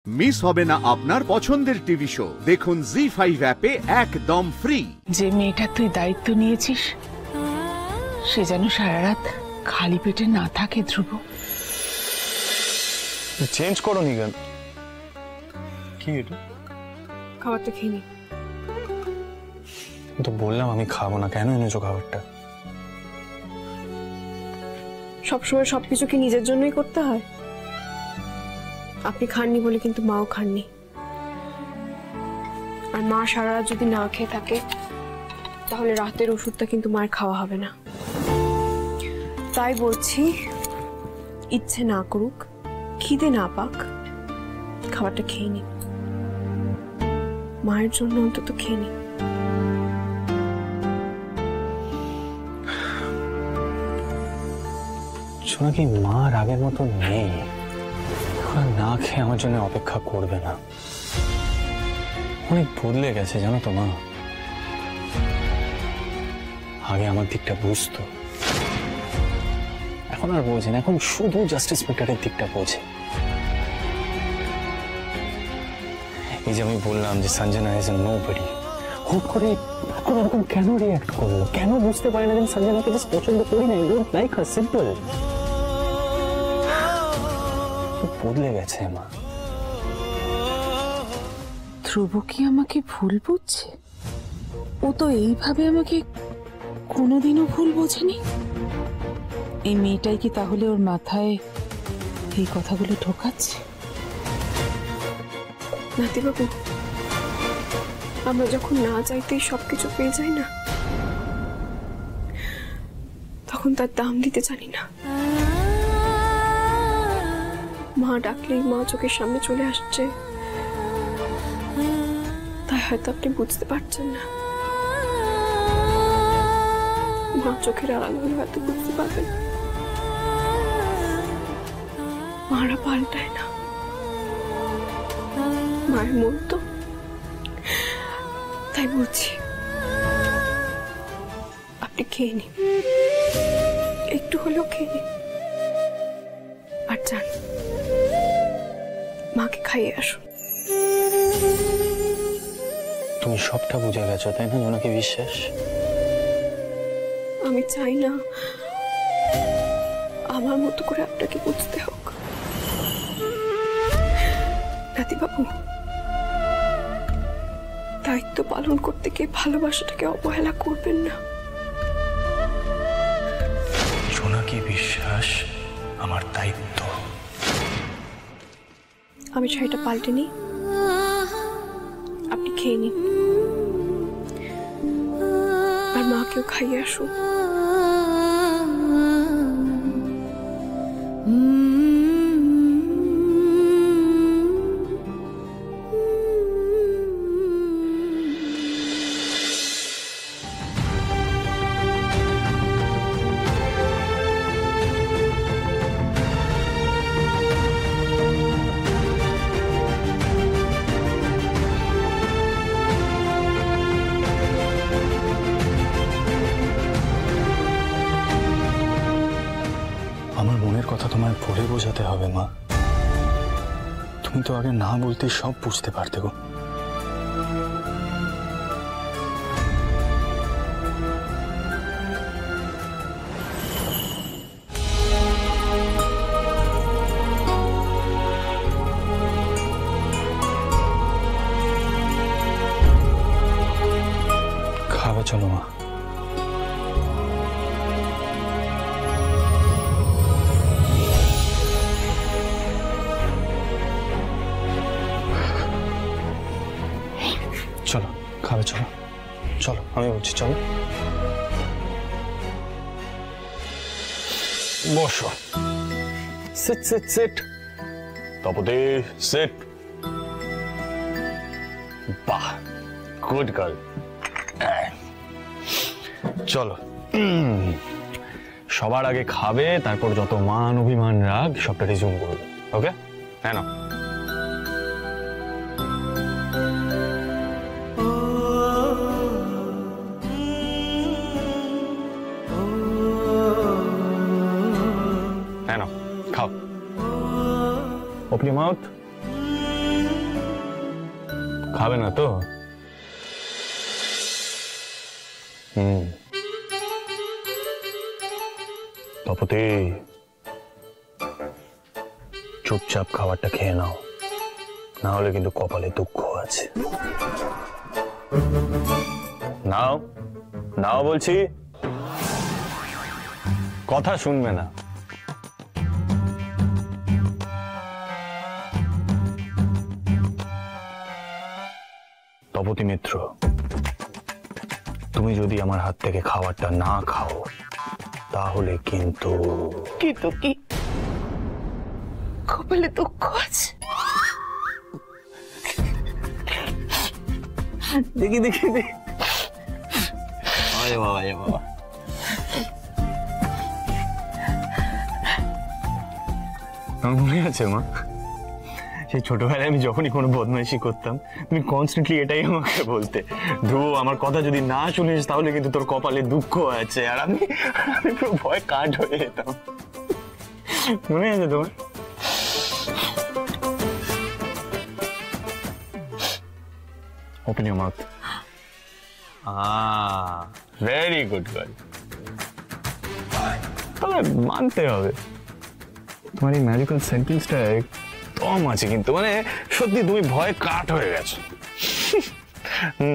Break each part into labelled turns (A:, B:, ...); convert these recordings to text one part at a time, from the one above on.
A: Miss হবে না আপনার পছন্দের টিভি শো। দেখুন জি5 অ্যাপে একদম ফ্রি।
B: যে মেয়েটা তুই দায়িত্ব নিয়েছিস সে যেন সারা রাত খালি পেটে না থাকে। ধ্রুব,
C: চেঞ্জ করো নি কেন? কি এটা?
D: খাবারটা খেয়ে নি।
C: তো বললাম আমি খাবো না, কেন এনেছো খাবারটা?
D: সবসময় সবকিছু কি নিজের জন্যই করতে হয়? আপনি খাননি বলে কিন্তু মাও খাননি, আর মা সারা রাত যদি না খেয়ে থাকে তাহলে রাতের ওষুধটা কিন্তু মায়ের খাওয়া হবে না। তাই বলছি, ইচ্ছে না করুক, খিদে না পাক, খাবারটা খেয়ে নি, মায়ের জন্য অন্তত খেয়ে নি।
C: নাকি মা আগের মতো নেই, না খেয়ে আমার জন্য অপেক্ষা করবে না। অনেক বদলে গেছে জানো তো মা। আগে আমার দিকটা বুঝতো, এখন আর বোঝে না, এখন শুধু জাস্টিস মেকারের দিকটা বোঝে। এই যে আমি বললাম যে সঞ্জনা ইজ নোবডি, হুট করে এরকম কেন রিঅ্যাক্ট করলো? কেন বুঝতে পারে না যে সঞ্জনাকে জাস্ট পছন্দ করি না, ডোন্ট লাইক হার, সিম্পল। বদলে গেছে মা।
B: ধ্রুব কি আমাকে ভুল বুঝছে? ও তো এইভাবে আমাকে কোনোদিনও ভুল বোঝেনি। এই মেয়েটাই কি তাহলে ওর মাথায় এই কথাগুলো ঢোকাচ্ছে?
D: নাতিবাবু, আমরা যখন না চাইতেই সবকিছু পেয়ে যাই না, তখন তার দাম দিতে জানি না। মা ডাকলেই মা চোখের সামনে চলে আসছে, তাই হয়তো আপনি বুঝতে পারছেন না। মা চোখের আড়াল হলে হয়তো বুঝতে পারবেন। মারা পাল্টায় না, মায়ের মন তো। তাই বলছি, আপনি খেয়ে নিন, একটু হলেও খেয়ে নিন, আর যান মাকে খাইয়ে আসুন।
C: তুমি সবটা বুঝে গেছো তাই না জোনাকি বিশ্বাস?
D: আমি চাই না আমার মতো করে আপনাকে বুঝতে হোক। নাতিবাবু, দায়িত্ব পালন করতে গিয়ে ভালোবাসাটাকে অবহেলা করবেন না।
C: জোনাকি বিশ্বাস আমার দায়িত্ব।
D: আমি শাড়িটা পাল্টে নিই, আপনি খেয়ে নিন, আর মাকেও খাইয়ে আসুন।
C: আমার মনের কথা তোমায় পড়ে বোঝাতে হবে মা। তুমি তো আগে না বলতে সব বুঝতে পারতে গো। খাবে চলো মা। চলো খাবে, চলো চলো, আমি বলছি চলো। বসো, sit sit sit, Tapati sit. বাহ, গুড গার্ল। চলো, সবার আগে খাবে, তারপর যত মান অভিমান রাগ সবটা রিজিউম করবে। ওকে, হ্যাঁ না? Open your mouth. খাবে না তো? তপতি, চুপচাপ খাবারটা খেয়ে নাও, না হলে কিন্তু কপালে দুঃখ আছে। নাও নাও বলছি, কথা শুনবে না। তপতি মিত্র, তুমি যদি আমার হাত থেকে খাবারটা না খাও তাহলে কিন্তু
B: কি কপালে দুঃখ আছে?
C: দেখি দেখি দেখি। আরে বাবা, আরে বাবা। আমার মনে আছে মা, সেই ছোটবেলায় আমি যখনই কোনো বদমাইশি করতাম তুমি কনস্ট্যান্টলি এটাই আমাকে বলতে, ধ্রুব আমার কথা যদি না শুনিস তাহলে কিন্তু তোর কপালে দুঃখ আছে। আর আমি পুরো ভয় কাঠ হয়ে যেতাম। মনে আছে তোমার? Open your mouth. Very good girl. তবে মানতে হবে তোমার এই ম্যাজিক্যাল সেন্টেন্সটা একদম আছে, কিন্তু মানে সত্যি তুমি ভয় কাট হয়ে গেছো।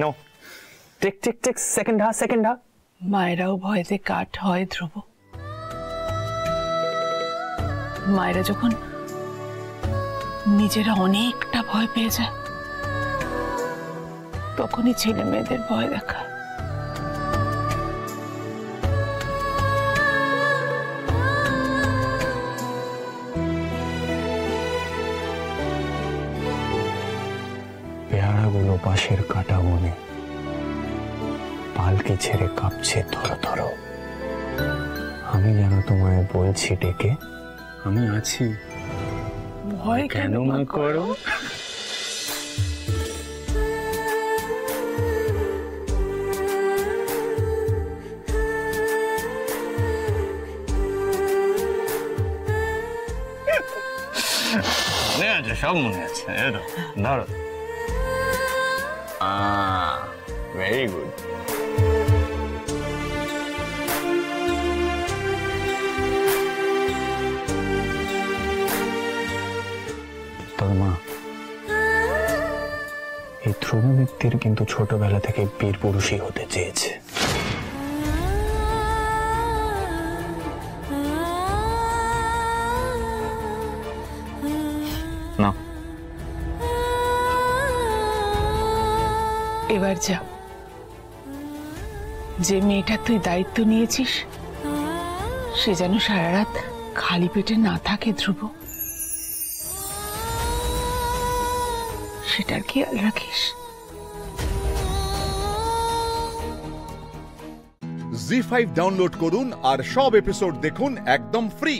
C: No, take take take, second হা।
B: মায়েরাও ভয়তে কাঠ হয় ধ্রুব। মায়েরা যখন নিজেরা অনেকটা ভয় পেয়ে যায় তখনই ছেলে মেয়েদের ভয় দেখায়।
C: পেয়ারাগুলো পাশের কাটা বনে পালকি ছেড়ে কাঁপছে ধরো ধরো। আমি যেন তোমায় বলছি ডেকে, আমি আছি,
B: ভয়
C: কেন মা করো? মনে আছে, সব মনে আছে। ধরো, ভেরি গুড। তবে মা, এই ধ্রুব মিত্তির কিন্তু ছোটবেলা থেকে বীর পুরুষই হতে চেয়েছে। না,
B: এবার যা, যে মেয়েটার তুই দায়িত্ব নিয়েছিস সে যেন সারা রাত খালি পেটে না থাকে ধ্রুব, সেটার খেয়াল রাখিস।
A: জি5 ডাউনলোড করুন আর সব এপিসোড দেখুন একদম ফ্রি।